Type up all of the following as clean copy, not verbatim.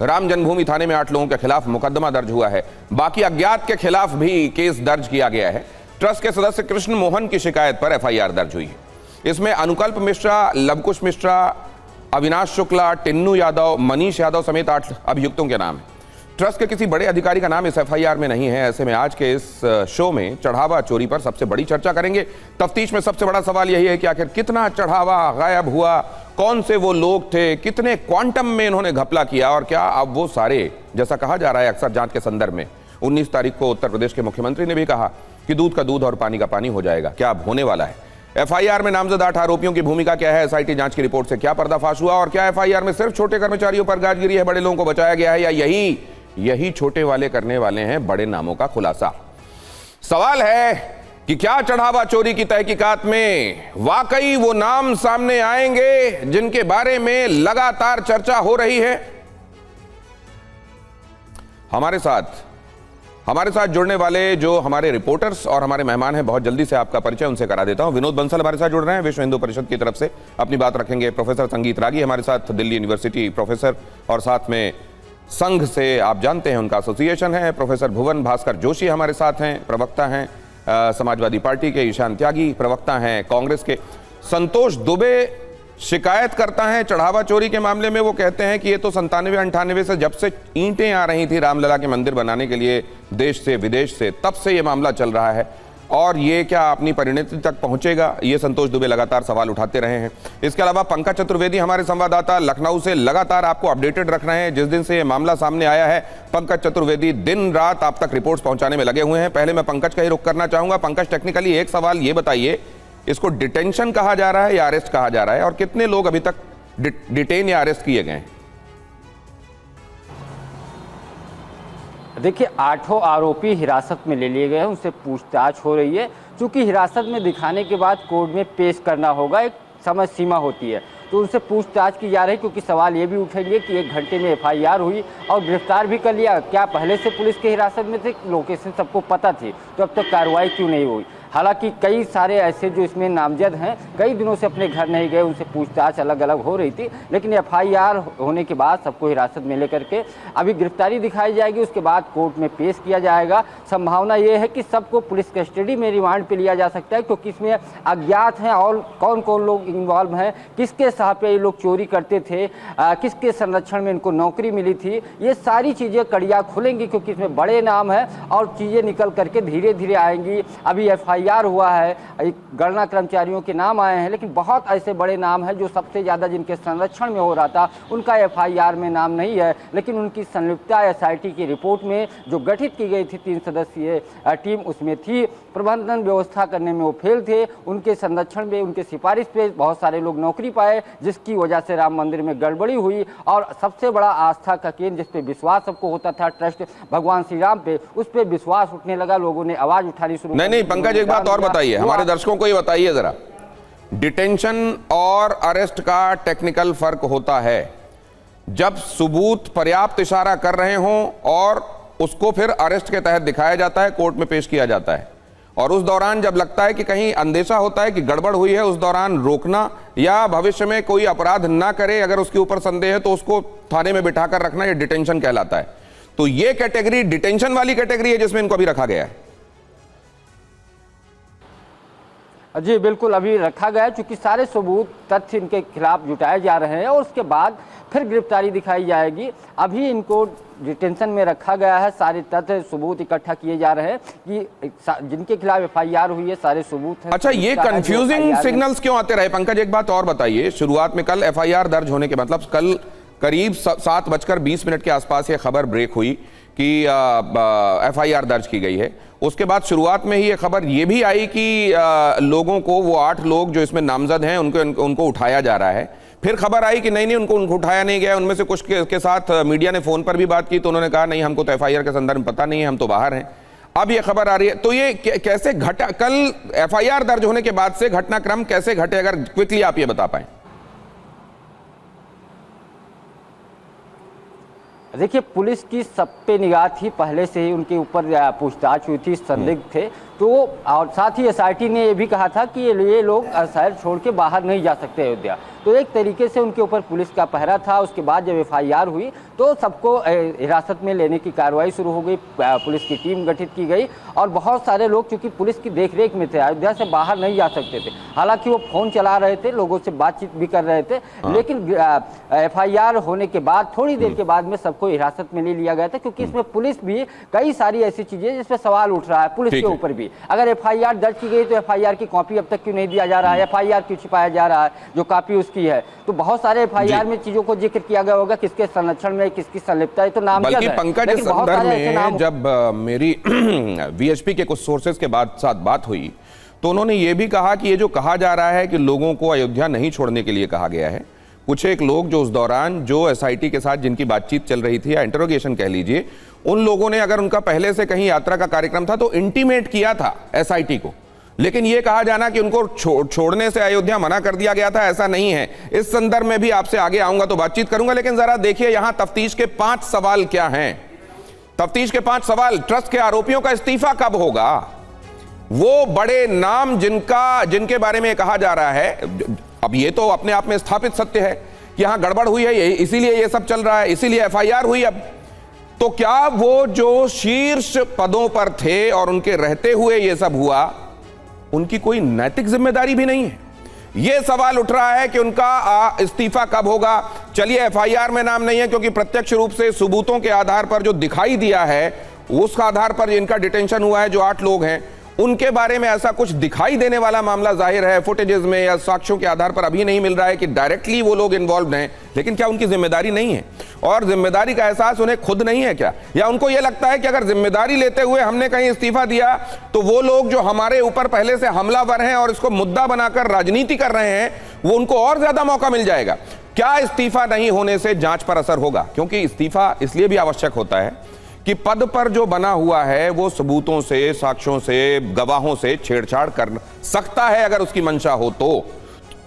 राम जन्मभूमि थाने में 8 लोगों के खिलाफ मुकदमा दर्ज हुआ है। बाकी अज्ञात के खिलाफ भी केस दर्ज किया गया है। ट्रस्ट के सदस्य कृष्ण मोहन की शिकायत पर एफआईआर दर्ज हुई है। इसमें अनुकल्प मिश्रा, लवकुश मिश्रा, अविनाश शुक्ला, टिन्नू यादव, मनीष यादव समेत 8 अभियुक्तों के नाम है। ट्रस्ट के किसी बड़े अधिकारी का नाम इस एफआईआर में नहीं है। ऐसे में आज के इस शो में चढ़ावा चोरी पर सबसे बड़ी चर्चा करेंगे। तफ्तीश में सबसे बड़ा सवाल यही है कि आखिर कितना चढ़ावा गायब हुआ, कौन से वो लोग थे, कितने क्वांटम में इन्होंने घपला किया और क्या अब वो सारे, जैसा कहा जा रहा है अक्सर जांच के संदर्भ में, 19 तारीख को उत्तर प्रदेश के मुख्यमंत्री ने भी कहा कि दूध का दूध और पानी का पानी हो जाएगा, क्या अब होने वाला है? एफआईआर में नामजद 8 आरोपियों की भूमिका क्या है? एसआईटी जांच की रिपोर्ट से क्या पर्दाफाश हुआ और क्या एफआईआर में सिर्फ छोटे कर्मचारियों पर गाज गिरी है, बड़े लोगों को बचाया गया है, या यही छोटे वाले करने वाले हैं बड़े नामों का खुलासा? सवाल है कि क्या चढ़ावा चोरी की तहकीकात में वाकई वो नाम सामने आएंगे जिनके बारे में लगातार चर्चा हो रही है? हमारे साथ जुड़ने वाले जो हमारे रिपोर्टर्स और हमारे मेहमान हैं, बहुत जल्दी से आपका परिचय उनसे करा देता हूं। विनोद बंसल हमारे साथ जुड़ रहे हैं, विश्व हिंदू परिषद की तरफ से अपनी बात रखेंगे। प्रोफेसर संगीत रागी हमारे साथ, दिल्ली यूनिवर्सिटी प्रोफेसर, और साथ में संघ से आप जानते हैं उनका एसोसिएशन है। प्रोफेसर भुवन भास्कर जोशी हमारे साथ हैं, प्रवक्ता हैं समाजवादी पार्टी के। ईशान त्यागी प्रवक्ता हैं कांग्रेस के। संतोष दुबे शिकायत करता है चढ़ावा चोरी के मामले में। वो कहते हैं कि ये तो 97-98 से, जब से ईंटें आ रही थी रामलला के मंदिर बनाने के लिए देश से विदेश से, तब से ये मामला चल रहा है और ये क्या अपनी परिणति तक पहुंचेगा, ये संतोष दुबे लगातार सवाल उठाते रहे हैं। इसके अलावा पंकज चतुर्वेदी हमारे संवाददाता लखनऊ से लगातार आपको अपडेटेड रख रहे हैं। जिस दिन से ये मामला सामने आया है, पंकज चतुर्वेदी दिन रात आप तक रिपोर्ट्स पहुंचाने में लगे हुए हैं। पहले मैं पंकज का ही रुख करना चाहूंगा। पंकज, टेक्निकली एक सवाल ये बताइए, इसको डिटेंशन कहा जा रहा है या अरेस्ट कहा जा रहा है, और कितने लोग अभी तक डिटेन या अरेस्ट किए गए हैं? देखिए, 8 आरोपी हिरासत में ले लिए गए हैं, उनसे पूछताछ हो रही है। चूंकि हिरासत में दिखाने के बाद कोर्ट में पेश करना होगा, एक समय सीमा होती है, तो उनसे पूछताछ की जा रही है। क्योंकि सवाल ये भी उठेंगे कि 1 घंटे में एफआईआर हुई और गिरफ्तार भी कर लिया, क्या पहले से पुलिस के हिरासत में थे, लोकेशन सबको पता थी, तो अब तक कार्रवाई क्यों नहीं हुई? हालांकि कई सारे ऐसे जो इसमें नामजद हैं, कई दिनों से अपने घर नहीं गए, उनसे पूछताछ अलग अलग हो रही थी, लेकिन एफआईआर होने के बाद सबको हिरासत में लेकर के अभी गिरफ्तारी दिखाई जाएगी, उसके बाद कोर्ट में पेश किया जाएगा। संभावना ये है कि सबको पुलिस कस्टडी में रिमांड पे लिया जा सकता है, क्योंकि इसमें अज्ञात हैं और कौन कौन लोग इन्वॉल्व हैं, किसके साथ पे ये लोग चोरी करते थे, किसके संरक्षण में इनको नौकरी मिली थी, ये सारी चीज़ें कड़ियाँ खुलेंगी, क्योंकि इसमें बड़े नाम हैं और चीज़ें निकल करके धीरे धीरे आएंगी। अभी एफआईआर हुआ है, गणना कर्मचारियों के नाम आए हैं, लेकिन बहुत ऐसे बड़े नाम हैं जो सबसे ज़्यादा जिनके संरक्षण में हो रहा था, उनका एफआईआर में नाम नहीं है, लेकिन उनकी संलिप्तता एसआईटी की रिपोर्ट में जो गठित की गई थी 3 सदस्यीय टीम, उसमें थी। प्रबंधन व्यवस्था करने में वो फेल थे, उनके संरक्षण में, उनके सिफारिश पे बहुत सारे लोग नौकरी पाए, जिसकी वजह से राम मंदिर में गड़बड़ी हुई। और सबसे बड़ा आस्था का केंद्र जिस पे विश्वास सबको होता था, ट्रस्ट भगवान श्री राम पे, उस पे विश्वास उठने लगा, लोगों ने आवाज उठानी शुरू। नहीं पंकज, एक बात और बताइए, हमारे दर्शकों को ये बताइए जरा, डिटेंशन और अरेस्ट का टेक्निकल फर्क होता है। जब सबूत पर्याप्त इशारा कर रहे हों और उसको फिर अरेस्ट के तहत दिखाया जाता है, कोर्ट में पेश किया जाता है, और उस दौरान जब लगता है कि कहीं अंदेशा होता है कि गड़बड़ हुई है, उस दौरान रोकना या भविष्य में कोई अपराध ना करे अगर उसके ऊपर संदेह है तो उसको थाने में बिठाकर रखना, यह डिटेंशन कहलाता है। तो यह कैटेगरी डिटेंशन वाली कैटेगरी है जिसमें इनको अभी रखा गया है। जी बिल्कुल, अभी रखा गया है, चूंकि सारे सबूत तथ्य इनके खिलाफ जुटाए जा रहे हैं और उसके बाद फिर गिरफ्तारी दिखाई जाएगी। अभी इनको डिटेंशन में रखा गया है, सारे तथ्य सबूत इकट्ठा किए जा रहे हैं कि जिनके खिलाफ एफआईआर हुई है सारे सबूत हैं। अच्छा, ये कंफ्यूजिंग सिग्नल्स क्यों आते रहे? पंकज, एक बात और बताइए, शुरुआत में कल एफआईआर दर्ज होने के मतलब कल करीब 7:20 के आसपास ये खबर ब्रेक हुई कि एफआईआर दर्ज की गई है। उसके बाद शुरुआत में ही ये खबर ये भी आई कि लोगों को, वो 8 लोग जो इसमें नामजद हैं, उनको उठाया जा रहा है। फिर खबर आई कि नहीं उनको उठाया नहीं गया। उनमें से कुछ के साथ मीडिया ने फोन पर भी बात की तो उन्होंने कहा नहीं, हमको तो एफआईआर के संदर्भ में पता नहीं है, हम तो बाहर हैं। अब ये खबर आ रही है, तो ये कैसे घटा? कल एफआईआर दर्ज होने के बाद से घटनाक्रम कैसे घटे, अगर क्विकली आप ये बता पाए। देखिए, पुलिस की सब पे निगाह थी, पहले से ही उनके ऊपर पूछताछ हुई थी, संदिग्ध थे, तो और साथ ही एसआईटी ने ये भी कहा था कि ये लोग शहर छोड़ के बाहर नहीं जा सकते अयोध्या। तो एक तरीके से उनके ऊपर पुलिस का पहरा था। उसके बाद जब FIR हुई तो सबको हिरासत में लेने की कार्रवाई शुरू हो गई, पुलिस की टीम गठित की गई और बहुत सारे लोग चूंकि पुलिस की देखरेख में थे, अयोध्या से बाहर नहीं जा सकते थे। हालांकि वो फोन चला रहे थे, लोगों से बातचीत भी कर रहे थे, लेकिन FIR होने के बाद थोड़ी देर के बाद में सबको हिरासत में ले लिया गया था, क्योंकि इसमें पुलिस भी कई सारी ऐसी चीजें जिसमें सवाल उठ रहा है पुलिस के ऊपर भी। अगर FIR दर्ज की गई तो FIR की कॉपी अब तक क्यों नहीं दिया जा रहा है, FIR क्यों छिपाया जा रहा है जो कॉपी उसकी है। तो बहुत सारे FIR में चीजों को जिक्र किया गया होगा, किसके संरक्षण में किसकी संलिप्तता है, तो नाम बल्कि पंकज इस संदर्भ में जब मेरी VHP के कुछ सोर्सेज के साथ बात हुई तो उन्होंने ये भी कहा कि ये जो कहा जा रहा है कि लोगों को अयोध्या नहीं छोड़ने के लिए कहा गया है, कुछ एक लोग जो उस दौरान जो SIT के साथ जिनकी बातचीत चल रही थी या इंटरोगेशन कह लीजिए, उन लोगों ने अगर उनका पहले से कहीं यात्रा का कार्यक्रम था तो इंटीमेट किया था SIT को, लेकिन यह कहा जाना कि उनको छोड़ने से अयोध्या मना कर दिया गया था, ऐसा नहीं है। इस संदर्भ में भी आपसे आगे आऊंगा तो बातचीत करूंगा, लेकिन जरा देखिए यहां तफ्तीश के 5 सवाल क्या हैं। तफ्तीश के 5 सवाल, ट्रस्ट के आरोपियों का इस्तीफा कब होगा, वो बड़े नाम जिनके बारे में कहा जा रहा है, अब ये तो अपने आप में स्थापित सत्य है कि यहां गड़बड़ हुई है, इसीलिए ये सब चल रहा है, इसीलिए FIR हुई। अब तो क्या वो जो शीर्ष पदों पर थे और उनके रहते हुए ये सब हुआ, उनकी कोई नैतिक जिम्मेदारी भी नहीं है? यह सवाल उठ रहा है कि उनका इस्तीफा कब होगा। चलिए FIR में नाम नहीं है क्योंकि प्रत्यक्ष रूप से सबूतों के आधार पर जो दिखाई दिया है उसका आधार पर इनका डिटेंशन हुआ है, जो 8 लोग हैं उनके बारे में ऐसा कुछ दिखाई देने वाला मामला जाहिर है फुटेजेस में या साक्ष्यों के आधार पर अभी नहीं मिल रहा है कि डायरेक्टली वो लोग इन्वॉल्व हैं, लेकिन क्या उनकी जिम्मेदारी नहीं है? और जिम्मेदारी का एहसास उन्हें खुद नहीं है क्या? या उनको यह लगता है कि अगर जिम्मेदारी लेते हुए हमने कहीं इस्तीफा दिया तो वो लोग जो हमारे ऊपर पहले से हमलावर हैं और इसको मुद्दा बनाकर राजनीति कर रहे हैं, वो उनको और ज्यादा मौका मिल जाएगा? क्या इस्तीफा नहीं होने से जांच पर असर होगा? क्योंकि इस्तीफा इसलिए भी आवश्यक होता है कि पद पर जो बना हुआ है वो सबूतों से, साक्ष्यों से, गवाहों से छेड़छाड़ कर सकता है अगर उसकी मंशा हो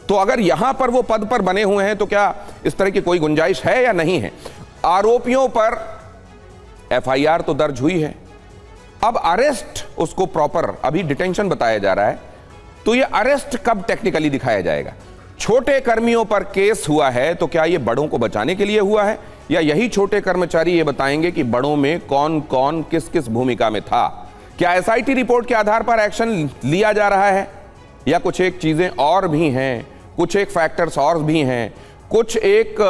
तो अगर यहां पर वो पद पर बने हुए हैं तो क्या इस तरह की कोई गुंजाइश है या नहीं है? आरोपियों पर FIR तो दर्ज हुई है, अब अरेस्ट उसको प्रॉपर अभी डिटेंशन बताया जा रहा है, तो ये अरेस्ट कब टेक्निकली दिखाया जाएगा? छोटे कर्मियों पर केस हुआ है तो क्या ये बड़ों को बचाने के लिए हुआ है, या यही छोटे कर्मचारी ये बताएंगे कि बड़ों में कौन कौन किस किस भूमिका में था? क्या SIT रिपोर्ट के आधार पर एक्शन लिया जा रहा है, या कुछ एक चीजें और भी हैं, कुछ एक फैक्टर्स और भी हैं, कुछ एक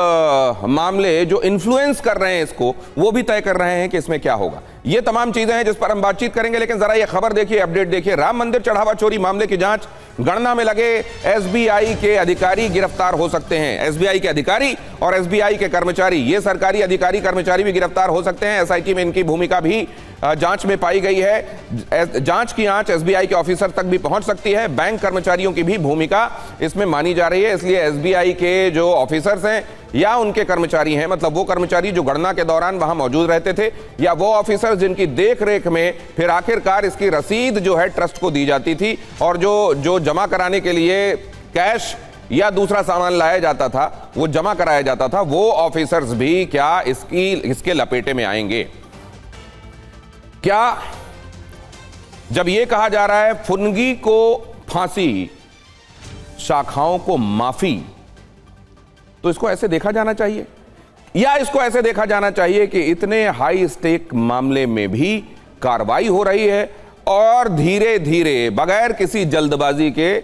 मामले जो इन्फ्लुएंस कर रहे हैं इसको, वो भी तय कर रहे हैं कि इसमें क्या होगा? ये तमाम चीजें हैं जिस पर हम बातचीत करेंगे, लेकिन जरा ये खबर देखिए, अपडेट देखिए। राम मंदिर चढ़ावा चोरी मामले की जांच, गणना में लगे SBI के अधिकारी गिरफ्तार हो सकते हैं। SBI के अधिकारी और SBI के कर्मचारी, ये सरकारी अधिकारी कर्मचारी भी गिरफ्तार हो सकते हैं। SIT में इनकी भूमिका भी जांच में पाई गई है। जांच की आंच SBI के ऑफिसर तक भी पहुंच सकती है। बैंक कर्मचारियों की भी भूमिका इसमें मानी जा रही है, इसलिए SBI के जो ऑफिसर्स हैं या उनके कर्मचारी हैं, मतलब वो कर्मचारी जो गणना के दौरान वहां मौजूद रहते थे, या वो ऑफिसर्स जिनकी देख रेख में फिर आखिरकार इसकी रसीद जो है ट्रस्ट को दी जाती थी, और जो जमा कराने के लिए कैश या दूसरा सामान लाया जाता था वो जमा कराया जाता था, वो ऑफिसर्स भी क्या इसके लपेटे में आएंगे? क्या जब यह कहा जा रहा है फुनगी को फांसी, शाखाओं को माफी, तो इसको ऐसे देखा जाना चाहिए, या इसको ऐसे देखा जाना चाहिए कि इतने हाई स्टेक मामले में भी कार्रवाई हो रही है और धीरे धीरे बगैर किसी जल्दबाजी के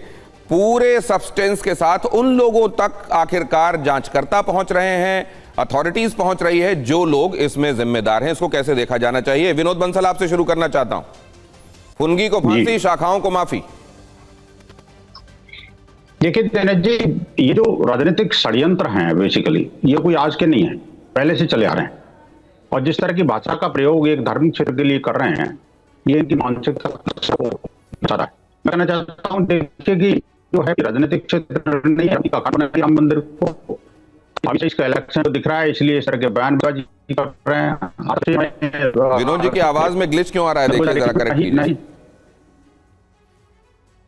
पूरे सब्सटेंस के साथ उन लोगों तक आखिरकार जांचकर्ता पहुंच रहे हैं, अथॉरिटीज पहुंच रही है जो लोग इसमें जिम्मेदार हैं? इसको कैसे देखा जाना चाहिए? विनोद बंसल, आपसे शुरू करना चाहता हूं। फुनगी को फांसी, शाखाओं को माफी। देखिए तेनज जी, ये जो राजनीतिक षड्यंत्र हैं बेसिकली ये कोई आज के नहीं है, पहले से चले आ रहे हैं, और जिस तरह की भाषा का प्रयोग एक धार्मिक क्षेत्र के लिए कर रहे हैं, ये इनकी मानसिकता को बचा रहा है। मैं कहना चाहता हूँ देखिए कि जो है राजनीतिक क्षेत्र नहीं, राम मंदिर को इसका इलेक्शन तो दिख रहा है, इसलिए इस तरह के बयानबाजी कर रहे हैं। विनोद जी की आवाज में ग्लिच क्यों आ रहा है? देखिए जरा, करेक्ट कीजिए।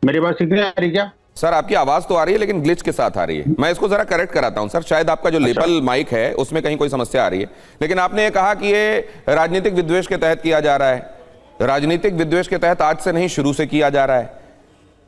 मेरी बात ठीक नहीं आ रही क्या? सर आपकी आवाज तो आ रही है लेकिन ग्लिच के साथ आ रही है। मैं इसको जरा करेक्ट कराता हूं सर, शायद आपका जो लेपल माइक है उसमें कहीं कोई समस्या आ रही है। लेकिन आपने ये कहा कि ये राजनीतिक विद्वेष के तहत किया जा रहा है। राजनीतिक विद्वेष के तहत आज से नहीं, शुरू से किया जा रहा है।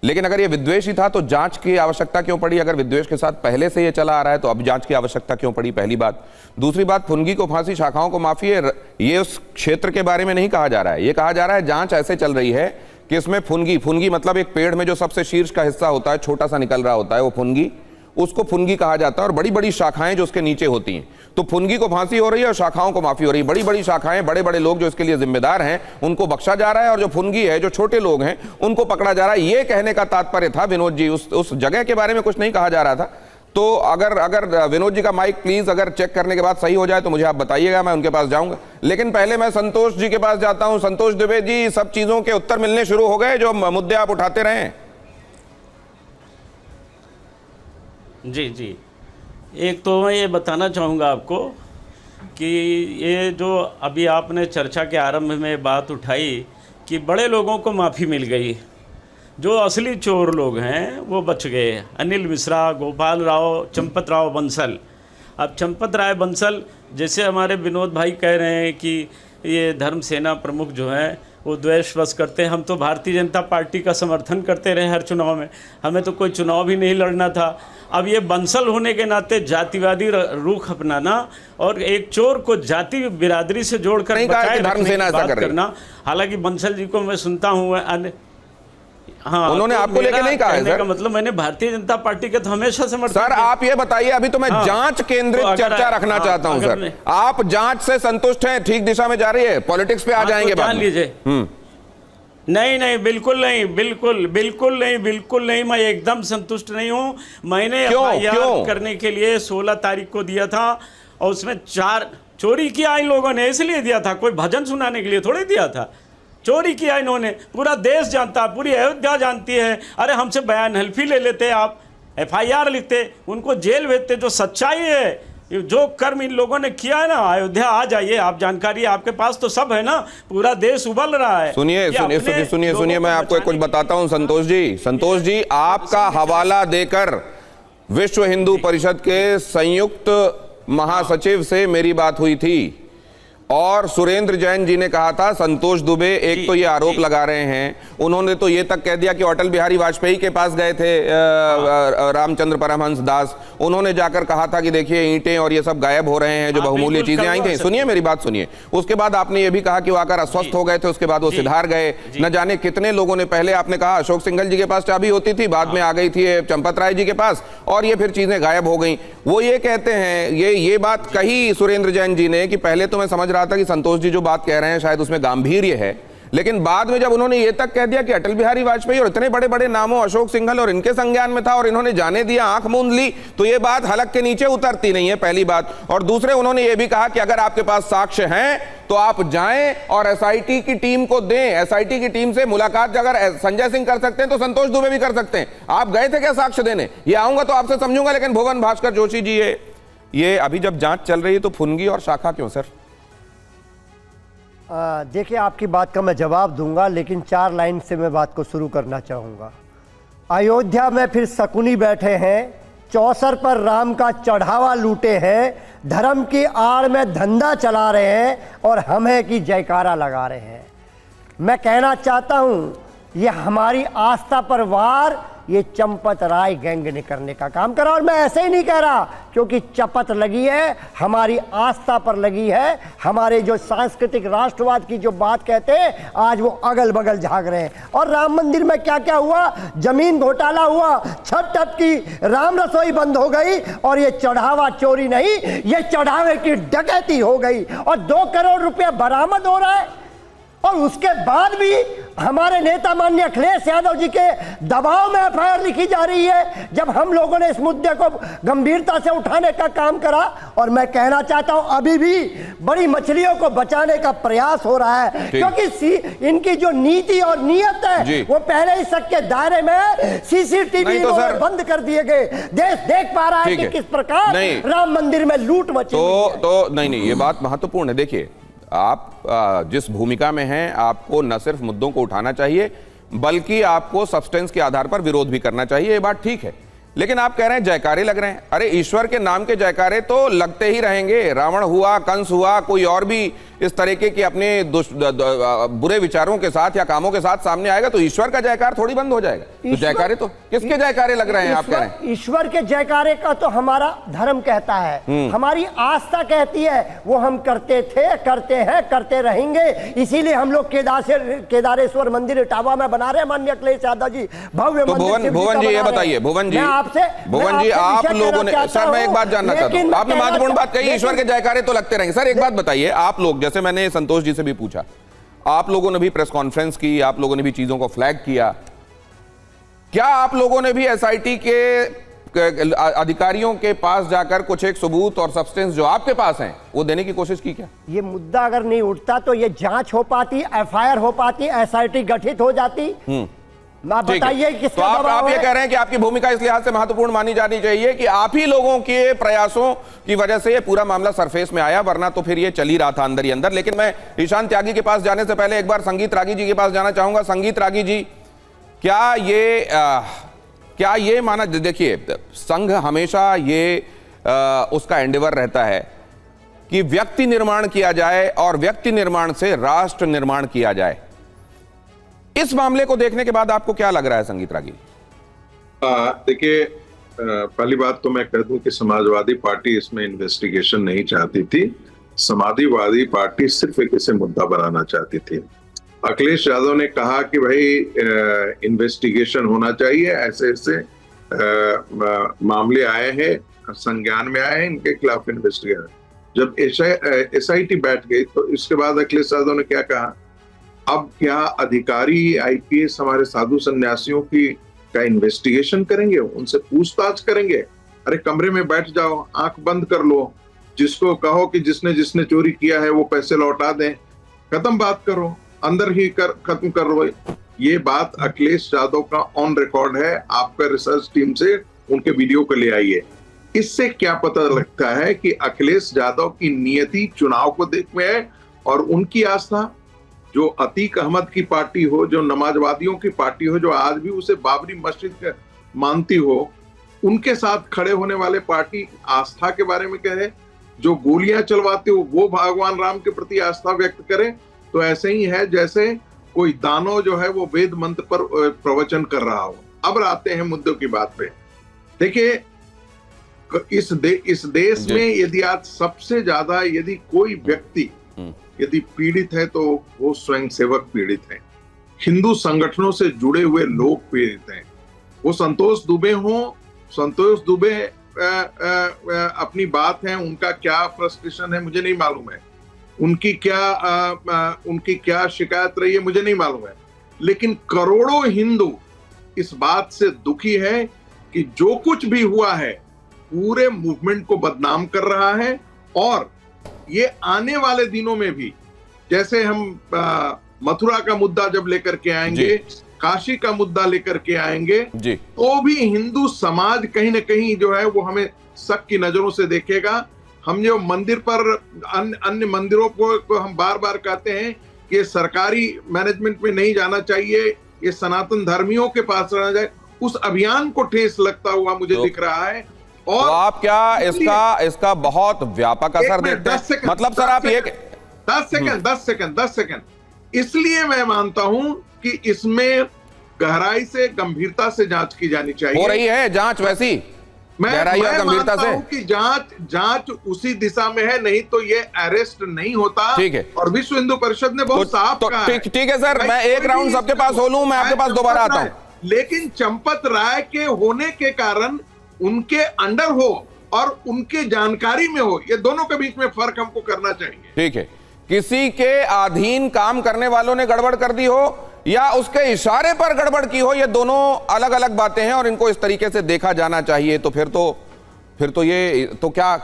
लेकिन अगर ये विद्वेष ही था तो जांच की आवश्यकता क्यों पड़ी? अगर विद्वेष के साथ पहले से ये चला आ रहा है तो अब जांच की आवश्यकता क्यों पड़ी? पहली बात। दूसरी बात, फुनगी को फांसी, शाखाओं को माफी है, ये उस क्षेत्र के बारे में नहीं कहा जा रहा है। ये कहा जा रहा है जांच ऐसे चल रही है कि इसमें फुनगी मतलब एक पेड़ में जो सबसे शीर्ष का हिस्सा होता है, छोटा सा निकल रहा होता है, वो फुनगी, उसको फुनगी कहा जाता है, और बड़ी बड़ी शाखाएं जो उसके नीचे होती हैं। तो फुनगी को फांसी हो रही है और शाखाओं को माफी हो रही है। बड़ी बड़ी शाखाएं, बड़े बड़े लोग जो इसके लिए जिम्मेदार हैं उनको बख्शा जा रहा है, और जो फुनगी है, जो छोटे लोग हैं, उनको पकड़ा जा रहा है। ये कहने का तात्पर्य था विनोद जी। उस जगह के बारे में कुछ नहीं कहा जा रहा था। तो अगर विनोद जी का माइक प्लीज अगर चेक करने के बाद सही हो जाए तो मुझे आप बताइएगा, मैं उनके पास जाऊंगा। लेकिन पहले मैं संतोष जी के पास जाता हूं। संतोष दुबे जी, सब चीजों के उत्तर मिलने शुरू हो गए जो मुद्दे आप उठाते रहे? जी जी, एक तो मैं ये बताना चाहूँगा आपको कि ये जो अभी आपने चर्चा के आरंभ में बात उठाई कि बड़े लोगों को माफ़ी मिल गई, जो असली चोर लोग हैं वो बच गए। अनिल मिश्रा, गोपाल राव, चंपत राव बंसल। अब चंपत राय बंसल, जैसे हमारे विनोद भाई कह रहे हैं कि ये धर्म सेना प्रमुख जो हैं वो द्वेष बस करते हैं। हम तो भारतीय जनता पार्टी का समर्थन करते रहे हर चुनाव में, हमें तो कोई चुनाव भी नहीं लड़ना था। अब ये बंसल होने के नाते जातिवादी रुख अपनाना और एक चोर को जाति बिरादरी से जोड़कर बचाए रखने की बात करना, हालांकि बंसल जी को मैं सुनता हूँ, हाँ, उन्होंने तो आपको लेके नहीं कहा है सर? का मतलब मैंने भारतीय जनता पार्टी के तो हमेशा समर्थन। सर आप ये बताइए, अभी तो मैं जांच केंद्रित चर्चा रखना चाहता हूं सर। आप जांच से संतुष्ट हैं? ठीक दिशा में जा रही है? पॉलिटिक्स पे आ जाएंगे जान लीजिए। नहीं, बिल्कुल नहीं, बिल्कुल नहीं, मैं एकदम संतुष्ट नहीं हूं। मैंने एफआईआर करने के लिए 16 तारीख को दिया था और उसमें 4 चोरी किया इन लोगों ने, इसलिए दिया था, कोई भजन सुनाने के लिए थोड़ी दिया था। चोरी किया इन्होंने, पूरा देश जानता, पूरी अयोध्या जानती है। अरे हमसे बयान हल्फी ले लेते आप, एफआईआर लिखते, उनको जेल भेजते। जो सच्चाई है, जो कर्म इन लोगों ने किया है ना, अयोध्या आ जाइए, आप जानकारी आपके पास तो सब है ना, पूरा देश उबल रहा है। सुनिए, मैं आपको कुछ बताता हूं संतोष जी, आपका हवाला देकर विश्व हिंदू परिषद के संयुक्त महासचिव से मेरी बात हुई थी और सुरेंद्र जैन जी ने कहा था संतोष दुबे एक तो ये आरोप लगा रहे हैं, उन्होंने तो ये तक कह दिया कि अटल बिहारी वाजपेयी के पास गए थे रामचंद्र परमहंस दास, उन्होंने जाकर कहा था कि देखिए ईंटें और ये सब गायब हो रहे हैं जो बहुमूल्य चीजें आई थी। सुनिए मेरी बात सुनिए। उसके बाद आपने ये भी कहा कि वो आकर अस्वस्थ हो गए थे, उसके बाद वो सिधार गए। न जाने कितने लोगों ने, पहले आपने कहा अशोक सिंघल जी के पास चाबी होती थी, बाद में आ गई थी चंपत राय जी के पास, और ये फिर चीजें गायब हो गई। वो ये कहते हैं, ये बात कही सुरेंद्र जैन जी ने कि पहले तो मैं समझ रहा था कि संतोष जी जो बात कह रहे हैं शायद उसमें गांभीर्य है, लेकिन बाद में जब उन्होंने ये तक कह दिया कि अटल बिहारी वाजपेयी और इतने बड़े बड़े नामों, अशोक सिंघल और इनके संज्ञान में था और इन्होंने जाने दिया, आंख मूंद ली, तो ये बात हलक के नीचे उतरती नहीं है, पहली बात। और दूसरे उन्होंने ये भी कहा कि अगर आपके पास साक्ष्य हैं तो आप जाएं और एसआईटी की टीम को दें। एसआईटी की टीम से मुलाकात अगर संजय सिंह कर सकते हैं तो संतोष दुबे भी कर सकते हैं। आप गए थे क्या साक्ष्य देने? ये आऊंगा तो आपसे समझूंगा, लेकिन भुवन भास्कर जोशी जी, ये अभी जब जांच चल रही है तो फुनगी और शाखा क्यों सर? देखिए, आपकी बात का मैं जवाब दूंगा, लेकिन 4 लाइन से मैं बात को शुरू करना चाहूँगा। अयोध्या में फिर शकुनी बैठे हैं, चौसर पर राम का चढ़ावा लूटे हैं, धर्म की आड़ में धंधा चला रहे हैं और हम है कि जयकारा लगा रहे हैं। मैं कहना चाहता हूँ, ये हमारी आस्था पर वार ये चंपत राय गैंग ने करने का काम करा। और मैं ऐसे ही नहीं कह रहा, क्योंकि चपत लगी है, हमारी आस्था पर लगी है। हमारे जो सांस्कृतिक राष्ट्रवाद की जो बात कहते हैं, आज वो अगल बगल झाग रहे हैं। और राम मंदिर में क्या क्या हुआ, जमीन घोटाला हुआ, छत टप की राम रसोई बंद हो गई, और ये चढ़ावा चोरी नहीं, ये चढ़ावे की डकैती हो गई और 2 करोड़ रुपया बरामद हो रहा है। और उसके बाद भी हमारे नेता माननीय अखिलेश यादव जी के दबाव में एफआईआर लिखी जा रही है, जब हम लोगों ने इस मुद्दे को गंभीरता से उठाने का काम करा। और मैं कहना चाहता हूं, अभी भी बड़ी मछलियों को बचाने का प्रयास हो रहा है, क्योंकि इनकी जो नीति और नीयत है वो पहले ही शक के दायरे में सीसीटीवी तो बंद कर दिए गए। देश देख पा रहा है कि किस प्रकार राम मंदिर में लूट मची। तो नहीं, ये बात महत्वपूर्ण है। देखिए, आप जिस भूमिका में हैं, आपको न सिर्फ मुद्दों को उठाना चाहिए बल्कि आपको सब्सटेंस के आधार पर विरोध भी करना चाहिए, ये बात ठीक है। लेकिन आप कह रहे हैं जयकारे लग रहे हैं। अरे ईश्वर के नाम के जयकारे तो लगते ही रहेंगे। रावण हुआ, कंस हुआ, कोई और भी इस तरीके के अपने बुरे विचारों के साथ या कामों के साथ सामने आएगा तो ईश्वर का जयकार थोड़ी बंद हो जाएगा। तो जयकारे तो किसके जयकारे लग रहे हैं आप कह रहे हैं? ईश्वर के जयकारे का तो हमारा धर्म कहता है, हमारी आस्था कहती है, वो हम करते थे, करते हैं, करते रहेंगे। इसीलिए हम लोग केदारेश्वर मंदिर इटावा में बना रहे हैं माननीय अखिलेश यादव जी, भव्य तो भुवन जी ये बताइए, भुवन जी आप लोगों ने, सर मैं एक बात जानना चाहता हूँ, आपने महत्वपूर्ण बात कही, ईश्वर के जयकारे तो लगते रहेंगे। सर एक बात बताइए, आप लोग, जैसे मैंने संतोष जी से भी पूछा, आप लोगों ने भी प्रेस कॉन्फ्रेंस की, आप लोगों ने भी चीजों को फ्लैग किया, क्या आप लोगों ने भी एसआईटी के अधिकारियों के पास जाकर कुछ एक सबूत और सब्सटेंस जो आपके पास हैं वो देने की कोशिश की क्या? ये मुद्दा अगर नहीं उठता तो ये जांच हो पाती, एफआईआर हो पाती, एसआईटी गठित हो जाती। बताइए तो आप ये कह रहे हैं कि आपकी भूमिका इस लिहाज से महत्वपूर्ण मानी जानी चाहिए कि आप ही लोगों के प्रयासों की वजह से ये पूरा मामला सरफेस में आया, वरना तो फिर ये चल ही रहा था अंदर ही अंदर। लेकिन मैं ईशान त्यागी के पास जाने से पहले एक बार संगीत रागी जी के पास जाना चाहूंगा। संगीत रागी जी, क्या ये माना, देखिए संघ हमेशा ये उसका एंडेवर रहता है कि व्यक्ति निर्माण किया जाए और व्यक्ति निर्माण से राष्ट्र निर्माण किया जाए। इस मामले को देखने के बाद आपको क्या लग रहा है संगीत रागी? देखिए, पहली बात तो मैं कह दूं कि समाजवादी पार्टी इसमें इन्वेस्टिगेशन नहीं चाहती थी। समाजवादी पार्टी सिर्फ एक इसे मुद्दा बनाना चाहती थी। अखिलेश यादव ने कहा कि भाई इन्वेस्टिगेशन होना चाहिए, ऐसे ऐसे मामले आए हैं, संज्ञान में आए हैं, इनके खिलाफ इन्वेस्टिगेशन। जब एसआईटी बैठ गई तो इसके बाद अखिलेश यादव ने क्या कहा, अब क्या अधिकारी आईपीएस हमारे साधु सन्यासियों की का इन्वेस्टिगेशन करेंगे, उनसे पूछताछ करेंगे? अरे कमरे में बैठ जाओ, आंख बंद कर लो, जिसको कहो कि जिसने जिसने चोरी किया है वो पैसे लौटा दें, खत्म बात करो, अंदर ही खत्म कर लो। ये बात अखिलेश यादव का ऑन रिकॉर्ड है, आपका रिसर्च टीम से उनके वीडियो को ले आइए। इससे क्या पता लगता है कि अखिलेश यादव की नियति चुनाव को देखते है और उनकी आस्था, जो अतीक अहमद की पार्टी हो, जो नमाजवादियों की पार्टी हो, जो आज भी उसे बाबरी मस्जिद मानती हो, उनके साथ खड़े होने वाले पार्टी आस्था के बारे में कहे, जो गोलियां चलवाते हो वो भगवान राम के प्रति आस्था व्यक्त करे, तो ऐसे ही है जैसे कोई दानो जो है वो वेद मंत्र पर प्रवचन कर रहा हो। अब आते हैं मुद्दों की बात पे। देखिए, इस देश में यदि आज सबसे ज्यादा यदि कोई व्यक्ति यदि पीड़ित है तो वो स्वयंसेवक पीड़ित है, हिंदू संगठनों से जुड़े हुए लोग पीड़ित हैं। वो संतोष दुबे हो, संतोष दुबे अपनी बात है, उनका क्या फ्रस्ट्रेशन है मुझे नहीं मालूम है, उनकी क्या शिकायत रही है मुझे नहीं मालूम है, लेकिन करोड़ों हिंदू इस बात से दुखी है कि जो कुछ भी हुआ है पूरे मूवमेंट को बदनाम कर रहा है। और ये आने वाले दिनों में भी, जैसे हम मथुरा का मुद्दा जब लेकर के आएंगे, काशी का मुद्दा लेकर के आएंगे, तो भी हिंदू समाज कहीं ना कहीं जो है वो हमें शक की नजरों से देखेगा। हम जो मंदिर पर अन्य मंदिरों को हम बार बार कहते हैं कि सरकारी मैनेजमेंट में नहीं जाना चाहिए, ये सनातन धर्मियों के पास रहना चाहिए, उस अभियान को ठेस लगता हुआ मुझे दिख रहा है। और तो आप क्या इसका बहुत व्यापक असर देखते हैं? मतलब सर आप ये 10 सेकंड, इसलिए मैं मानता हूं कि इसमें गहराई से, गंभीरता से जांच की जानी चाहिए। हो रही है जांच वैसी गहराई और गंभीरता से कि जांच उसी दिशा में है, नहीं तो ये अरेस्ट नहीं होता। ठीक है, और विश्व हिंदू परिषद ने बहुत साफ कहा है। ठीक है सर, मैं एक राउंड सबके पास हो लूं, मैं आपके पास दोबारा आता हूं। लेकिन चंपत राय के होने के कारण उनके अंडर हो और उनके जानकारी में हो, ये दोनों के बीच में फर्क हमको करना चाहिए। ठीक है, किसी के अधीन काम करने वालों ने गड़बड़ कर दी हो या उसके इशारे पर गड़बड़ की हो, ये दोनों अलग अलग बातें हैं और इनको इस तरीके से देखा जाना चाहिए। तो फिर तो ये तो क्या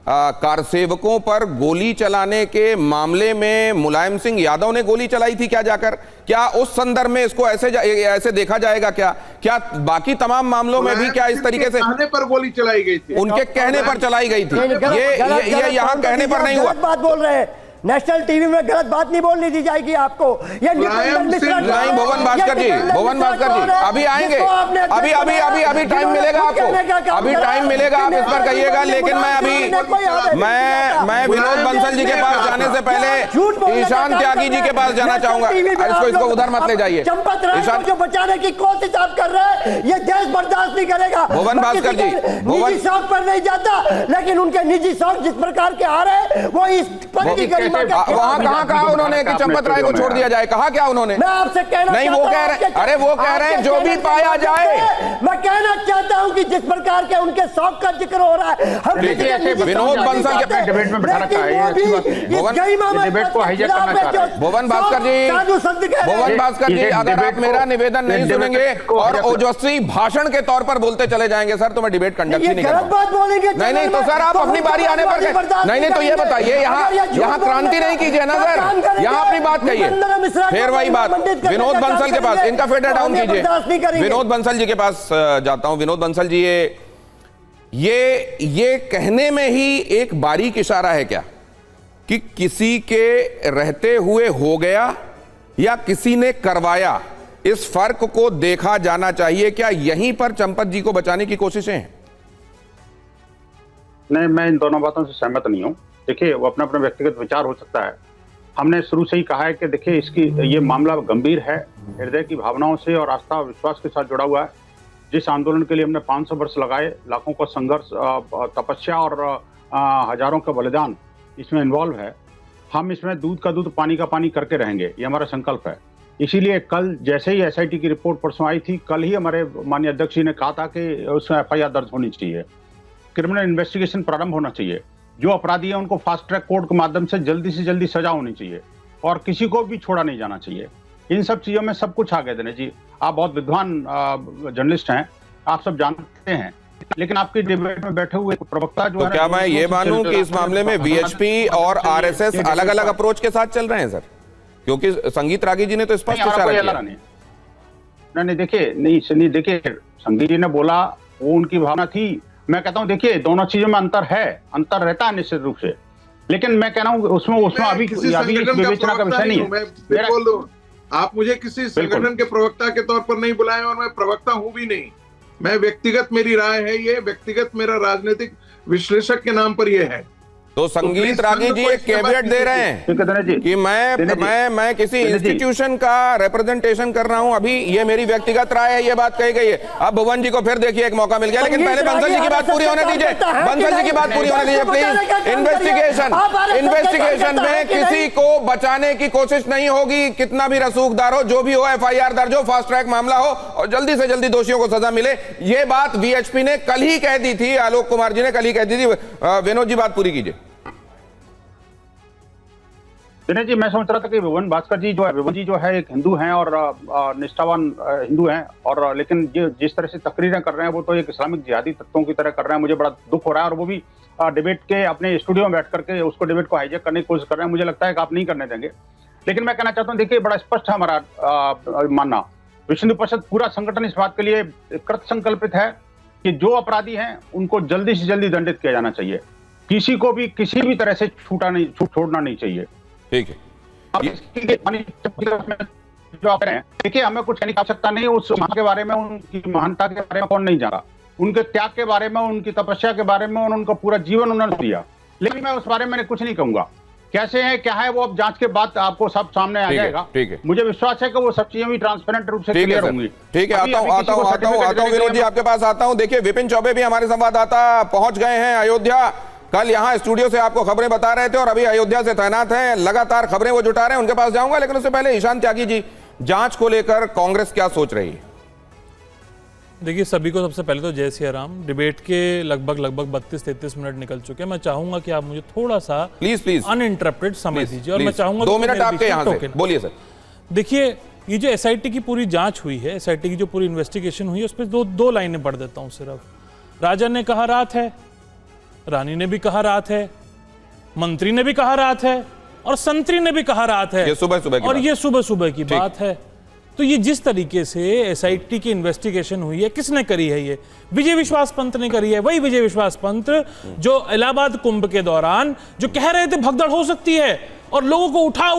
कारसेवकों पर गोली चलाने के मामले में मुलायम सिंह यादव ने गोली चलाई थी क्या जाकर? क्या उस संदर्भ में इसको ऐसे देखा जाएगा? क्या बाकी तमाम मामलों में भी क्या इस तरीके से कहने पर गोली चलाई गई थी? उनके कहने पर चलाई गई थी, ये यहाँ कहने पर नहीं हुआ। बात बोल रहे हैं नेशनल टीवी में गलत बात नहीं बोलने दी जाएगी आपको। ये नहीं भुवन भास्कर जी, भुवन भास्कर जी अभी आएंगे, अभी अभी अभी अभी टाइम मिलेगा आपको, अभी टाइम मिलेगा, आप इस पर कहिएगा। लेकिन मैं अभी मैं विनोद बंसल जी के पास जाने से पहले ईशान त्यागी जी के पास जाना चाहूंगा। इसको उधर मत ले जाइए। ईशान जो बचाने की कोशिश आप कर रहे हैं, ये देश बर्दाश्त नहीं करेगा। भुवन भास्कर जी, निजी शौक पर नहीं जाता, लेकिन उनके निजी शौक जिस प्रकार के आ रहे हैं वो इस पद की गरिमा के वहां कहा उन्होंने कि चंपत राय को छोड़ दिया जाए, कहा क्या उन्होंने? मैं आपसे कहना नहीं, वो कह रहे, अरे वो कह रहे हैं जो भी पाया जाए। मैं कहना चाहता हूं कि जिस प्रकार के उनके शौक का जिक्र हो रहा है, हम विनोद बंसल के डिबेट में बैठा रखा है, डिबेट को हाईजैक करना चाह रहे हैं। भुवन भास्कर जी, अगर आप मेरा निवेदन नहीं सुनेंगे और ओजस्वी भाषण के तौर पर बोलते चले जाएंगे सर, तो मैं डिबेट कंडक्ट ही नहीं करूंगा। नहीं तो सर, आप अपनी बारी आने पर नहीं तो ये बताइए, यहाँ क्रांति नहीं कीजिए ना सर, यहाँ अपनी बात कहिए। फिर वही बात विनोद बंसल के पास, इनका फेडर डाउन कीजिए। विनोद बंसल जी के पास जाता हूं। विनोद बंसल जी, ये कहने में ही एक बारीक इशारा है क्या कि किसी के रहते हुए हो गया या किसी ने करवाया, इस फर्क को देखा जाना चाहिए। क्या यहीं पर चंपत जी को बचाने की कोशिशें हैं? नहीं, मैं इन दोनों बातों से सहमत नहीं हूं। देखिए, वो अपना अपना व्यक्तिगत विचार हो सकता है। हमने शुरू से ही कहा है कि देखिए, ये मामला गंभीर है, हृदय की भावनाओं से और आस्था और विश्वास के साथ जुड़ा हुआ है। जिस आंदोलन के लिए हमने 500 वर्ष लगाए, लाखों का संघर्ष, तपस्या और हजारों का बलिदान इसमें इन्वॉल्व है। हम इसमें दूध का दूध पानी का पानी करके रहेंगे, ये हमारा संकल्प है। इसीलिए कल जैसे ही एसआईटी की रिपोर्ट परसों आई थी, कल ही हमारे माननीय अध्यक्ष जी ने कहा था कि उसमें एफआईआर दर्ज होनी चाहिए, क्रिमिनल इन्वेस्टिगेशन प्रारंभ होना चाहिए, जो अपराधी है उनको फास्ट ट्रैक कोर्ट के माध्यम से जल्दी सजा होनी चाहिए और किसी को भी छोड़ा नहीं जाना चाहिए। इन सब चीजों में सब कुछ आगे देने जी। आप बहुत विद्वान जर्नलिस्ट हैं, आप सब जानते हैं, लेकिन आपकी डिबेट में बैठे हुए प्रवक्ता जो है, क्या मैं ये मानूं कि इस मामले में वीएचपी और आरएसएस अलग अलग अप्रोच के साथ चल रहे हैं सर? क्योंकि संगीत रागी जी ने तो स्पष्ट इशारा किया। नहीं, देखिए, संगीत जी ने बोला, वो उनकी भावना थी। मैं कहता हूं देखिए, दोनों चीजों में अंतर रहता है निश्चित रूप से, लेकिन मैं कह रहा हूं उसमें अभी विवेचना का विषय नहीं है। मैं बोल दूं, आप मुझे किसी संगठन के प्रवक्ता के तौर पर नहीं बुलाएं और मैं प्रवक्ता हूं भी नहीं। मैं व्यक्तिगत, मेरी राय है, ये व्यक्तिगत मेरा राजनीतिक विश्लेषक के नाम पर यह है। तो संगीत रागी जी एक कैविएट दे रहे हैं कि मैं किसी इंस्टीट्यूशन का रिप्रेजेंटेशन कर रहा हूं। अभी ये मेरी व्यक्तिगत राय है, ये बात कही गई है। अब भुवन जी को फिर देखिए एक मौका मिल गया, लेकिन पहले बंसल जी की बात पूरी होने दीजिए। बंसल जी की बात पूरी होने दीजिए प्लीज। इन्वेस्टिगेशन में किसी को बचाने की कोशिश नहीं होगी, कितना भी रसूखदार हो, जो भी हो, एफआईआर दर्ज हो, फास्ट ट्रैक मामला हो और जल्दी से जल्दी दोषियों को सजा मिले। ये बात वीएचपी ने कल ही कह दी थी, आलोक कुमार जी ने कल ही कह दी थी। विनोद जी बात पूरी कीजिए। दिनेश जी, मैं समझ रहा था कि विवन भास्कर जी जो है एक हिंदू हैं और निष्ठावान हिंदू हैं, और लेकिन जिस तरह से तकरीरें कर रहे हैं वो तो एक इस्लामिक जिहादी तत्वों की तरह कर रहे हैं। मुझे बड़ा दुख हो रहा है, और वो भी डिबेट के अपने स्टूडियो में बैठ करके उसको डिबेट को हाईजैक करने की कोशिश कर रहे हैं। मुझे लगता है कि आप नहीं करने देंगे। लेकिन मैं कहना चाहता हूँ, देखिए, बड़ा स्पष्ट है हमारा मानना। विश्व हिंदू परिषद पूरा संगठन इस बात के लिए कृत संकल्पित है कि जो अपराधी हैं उनको जल्दी से जल्दी दंडित किया जाना चाहिए। किसी को भी किसी भी तरह से छोड़ना नहीं चाहिए। ठीक है, जो आप कह रहे हैं, देखिए, हमें कुछ कहने की आवश्यकता नहीं। उस के बारे में, उनकी महानता के बारे में कौन नहीं जाना, उनके त्याग के बारे में, उनकी तपस्या के बारे में, उनका पूरा जीवन उन्होंने दिया। लेकिन मैं उस बारे में कुछ नहीं कहूंगा। कैसे है, क्या है, वो अब जांच के बाद आपको सब सामने आ जाएगा। ठीक है, मुझे विश्वास है कि वो सब चीजें भी ट्रांसपेरेंट रूप से क्लियर होंगी। ठीक है, आता हूं विनोद जी आपके पास आता हूं। देखिए, विपिन चौबे भी हमारे संवाददाता पहुंच गए हैं अयोध्या। कल यहां स्टूडियो से आपको खबरें बता रहे थे और अभी अयोध्या से तैनात हैं, लगातार खबरें वो जुटा रहे हैं। उनके पास जाऊंगा, लेकिन उससे पहले ईशान त्यागी जी, जांच को लेकर कांग्रेस क्या सोच रही है? देखिए, सभी को सबसे पहले तो जय सिया राम। डिबेट के लगभग 32-33 मिनट निकल चुके हैं। मैं चाहूंगा कि आप मुझे थोड़ा सा प्लीज अनइंटरप्टेड समय दीजिए, और मैं चाहूंगा 2 मिनट आपके यहां से बोलिए सर। देखिए, ये जो एसआईटी की पूरी जांच हुई है, एसआईटी की जो पूरी इन्वेस्टिगेशन हुई है, उस पर दो लाइनें पढ़ देता हूं सिर्फ। राजा ने कहा रात है, रानी ने भी कहा रात है, मंत्री ने भी कहा रात है, और संतरी ने भी कहा रात है। ये सुबह और ये सुबह की बात है। तो ये जिस तरीके से एसआईटी की इन्वेस्टिगेशन हुई है, किसने करी है? ये विजय विश्वास पंत ने करी है। वही विजय विश्वास पंत जो इलाहाबाद कुंभ के दौरान जो कह रहे थे भगदड़ हो सकती है, और लोगों को उठा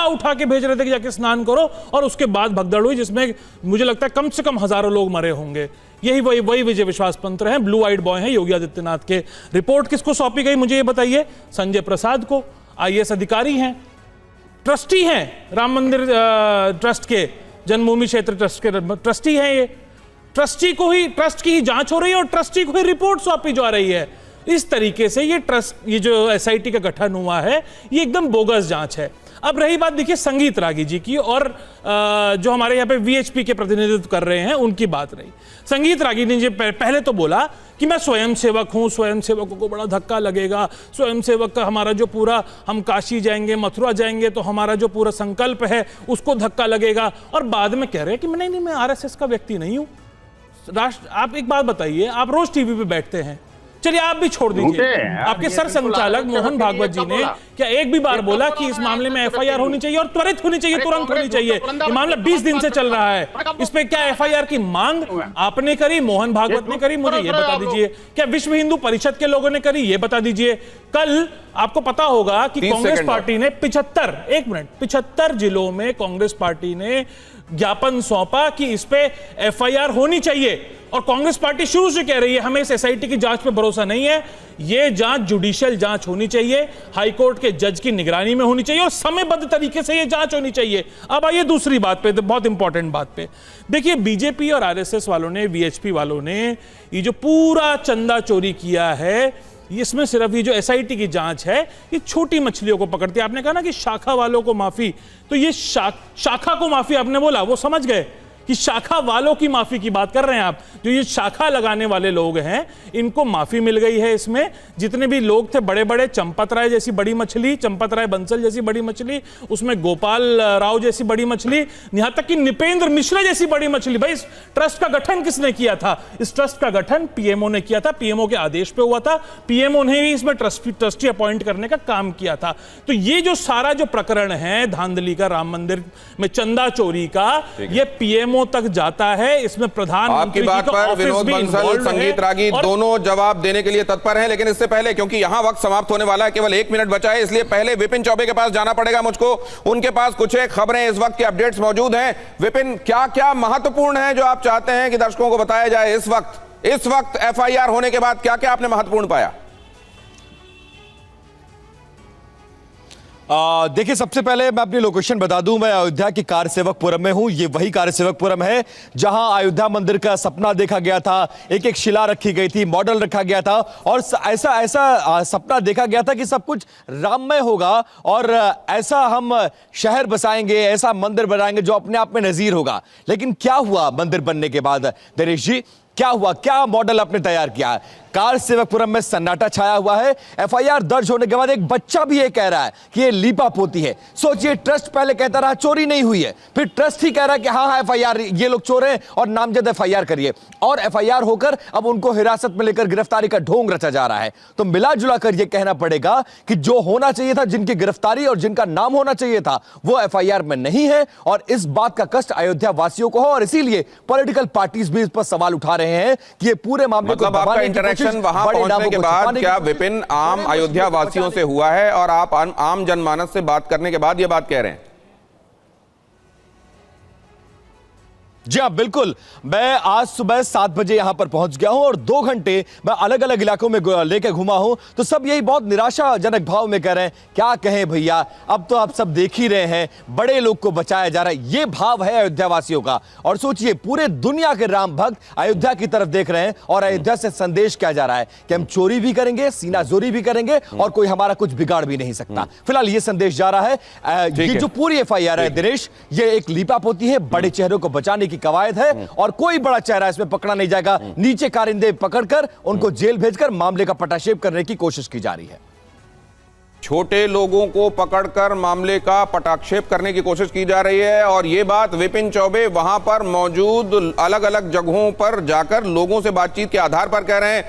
उठा के भेज रहे थे कि जाके स्नान करो, और उसके बाद भगदड़ हुई जिसमें मुझे लगता है कम से कम हजारों लोग मरे होंगे। यही वही विजय विश्वास पंत हैं, ब्लू आइड बॉय हैं योगी आदित्यनाथ के। रिपोर्ट किसको सौंपी गई मुझे ये बताइए? संजय प्रसाद को। IAS अधिकारी हैं, ट्रस्टी हैं राम मंदिर ट्रस्ट के, जन्मभूमि क्षेत्र ट्रस्ट के ट्रस्टी हैं ये। ट्रस्टी की ही जांच हो रही है और ट्रस्टी को ही रिपोर्ट सौंपी जा रही है। इस तरीके से ये जो SIT का गठन हुआ है ये एकदम बोगस जांच है। अब रही बात देखिए संगीत रागी जी की, और जो हमारे यहाँ पे VHP के प्रतिनिधित्व कर रहे हैं उनकी बात रही। संगीत रागी ने पहले तो बोला कि मैं स्वयंसेवक हूँ, स्वयंसेवकों को बड़ा धक्का लगेगा, स्वयंसेवक का हमारा जो पूरा, हम काशी जाएंगे मथुरा जाएंगे तो हमारा जो पूरा संकल्प है उसको धक्का लगेगा। और बाद में कह रहे हैं कि नहीं मैं RSS का व्यक्ति नहीं हूँ। आप एक बात बताइए, आप रोज टीवी पे बैठते हैं, चलिए आप भी छोड़ दीजिए, आपके सर संचालक मोहन भागवत जी ने क्या एक भी बार बोला कि इस मामले में FIR होनी चाहिए और त्वरित होनी चाहिए, तुरंत होनी चाहिए? ये मामला 20 दिन से चल रहा है, इस पे क्या FIR की मांग आपने करी, मोहन भागवत ने करी? मुझे ये बता दीजिए। क्या विश्व हिंदू परिषद के लोगों ने करी? ये बता दीजिए। कल आपको पता होगा कि कांग्रेस पार्टी ने 75 जिलों में कांग्रेस पार्टी ने ज्ञापन सौंपा कि इस पे FIR होनी चाहिए, और कांग्रेस पार्टी शुरू से कह रही है हमें इस SIT की जांच पे भरोसा नहीं है, ये जांच जुडिशियल जांच होनी चाहिए, हाईकोर्ट के जज की निगरानी में होनी चाहिए और समयबद्ध तरीके से ये जांच होनी चाहिए। अब आइए दूसरी बात पे, बहुत इंपॉर्टेंट बात पे। देखिए बीजेपी और RSS वालों ने, VHP वालों ने ये जो पूरा चंदा चोरी किया है, इसमें सिर्फ ये जो SIT की जांच है ये छोटी मछलियों को पकड़ती है। आपने कहा ना कि शाखा वालों को माफी, तो ये शाखा को माफी आपने बोला, वो समझ गए कि शाखा वालों की माफी की बात कर रहे हैं आप। जो ये शाखा लगाने वाले लोग हैं इनको माफी मिल गई है। इसमें जितने भी लोग थे बड़े बड़े, चंपत राय जैसी बड़ी मछली, चंपत राय बंसल जैसी बड़ी मछली, उसमें गोपाल राव जैसी बड़ी मछली, यहां तक कि निपेंद्र मिश्रा जैसी बड़ी मछली। भाई इस ट्रस्ट का गठन किसने किया था? इस ट्रस्ट का गठन PMO ने किया था, PMO के आदेश पे हुआ था, PMO ने ही इसमें ट्रस्टी अपॉइंट करने का काम किया था। तो ये जो सारा जो प्रकरण है धांधली का, राम मंदिर में चंदा चोरी का, ये PMO तक जाता है। इसमें प्रधानमंत्री आपकी बात पर विनोद बंसल, संगीत रागी दोनों जवाब देने के लिए तत्पर हैं, लेकिन इससे पहले क्योंकि यहां वक्त समाप्त होने वाला है, केवल 1 मिनट बचा है, इसलिए पहले विपिन चौबे के पास जाना पड़ेगा मुझको। उनके पास कुछ एक खबरें इस वक्त की अपडेट्स मौजूद हैं। विपिन, क्या क्या महत्वपूर्ण है जो आप चाहते हैं कि दर्शकों को बताया जाए इस वक्त FIR होने के बाद? क्या क्या आपने महत्वपूर्ण पाया? देखिए सबसे पहले मैं अपनी लोकेशन बता दूं, मैं अयोध्या की कार्यसेवकपुरम में हूं। ये वही कार्यसेवकपुरम है जहां अयोध्या मंदिर का सपना देखा गया था, एक एक शिला रखी गई थी, मॉडल रखा गया था, और ऐसा सपना देखा गया था कि सब कुछ राममय होगा और ऐसा हम शहर बसाएंगे, ऐसा मंदिर बनाएंगे जो अपने आप में नजीर होगा। लेकिन क्या हुआ मंदिर बनने के बाद दिनेश जी? क्या हुआ? क्या मॉडल आपने तैयार किया? कार्यसेवकपुरम में सन्नाटा छाया हुआ है। FIR दर्ज होने के बाद एक बच्चा भी ये कह रहा है कि ये लीपापोती है। सोचिए, ट्रस्ट पहले कहता रहा चोरी नहीं हुई है, फिर ट्रस्ट ही कह रहा है कि हाँ FIR, ये लोग चोर हैं और नामजद FIR करिए, और FIR होकर अब उनको हिरासत में लेकर गिरफ्तारी का ढोंग रचा जा रहा है। तो मिला जुला कर यह कहना पड़ेगा कि जो होना चाहिए था, जिनकी गिरफ्तारी और जिनका नाम होना चाहिए था, वो FIR में नहीं है, और इस बात का कष्ट अयोध्या वासियों को हो, और इसीलिए पॉलिटिकल पार्टीज भी इस पर सवाल उठा रहे हैं कि ये पूरे मामले मतलब आपका इंटरेक्शन वहां पहुंचने के बाद क्या विपिन आम अयोध्या वासियों से हुआ है, और आप आम जनमानस से बात करने के बाद ये बात कह रहे हैं? जी हाँ, बिल्कुल। मैं आज सुबह 7 बजे यहां पर पहुंच गया हूं और 2 घंटे मैं अलग अलग इलाकों में लेकर घुमा हूं, तो सब यही बहुत निराशाजनक भाव में कह रहे हैं, क्या कहें भैया, अब तो आप सब देख ही रहे हैं, बड़े लोग को बचाया जा रहा है। ये भाव है अयोध्या वासियों का। और सोचिए, पूरे दुनिया के राम भक्त अयोध्या की तरफ देख रहे हैं, और अयोध्या से संदेश क्या जा रहा है कि हम चोरी भी करेंगे, सीनाजोरी भी करेंगे, और कोई हमारा कुछ बिगाड़ भी नहीं सकता। फिलहाल ये संदेश जा रहा है। ये जो पूरी FIR है दिनेश, ये एक लीपापोती है, बड़े चेहरों को बचाने की कवायद है, और कोई बड़ा चेहरा इसमें पकड़ा नहीं जाएगा। नीचे कारिंदे पकड़कर उनको जेल भेजकर मामले का पटाक्षेप करने की कोशिश की जा रही है। छोटे लोगों को पकड़कर मामले का पटाक्षेप करने की कोशिश की जा रही है, और यह बात विपिन चौबे वहां पर मौजूद अलग अलग जगहों पर जाकर लोगों से बातचीत के आधार पर कह रहे हैं।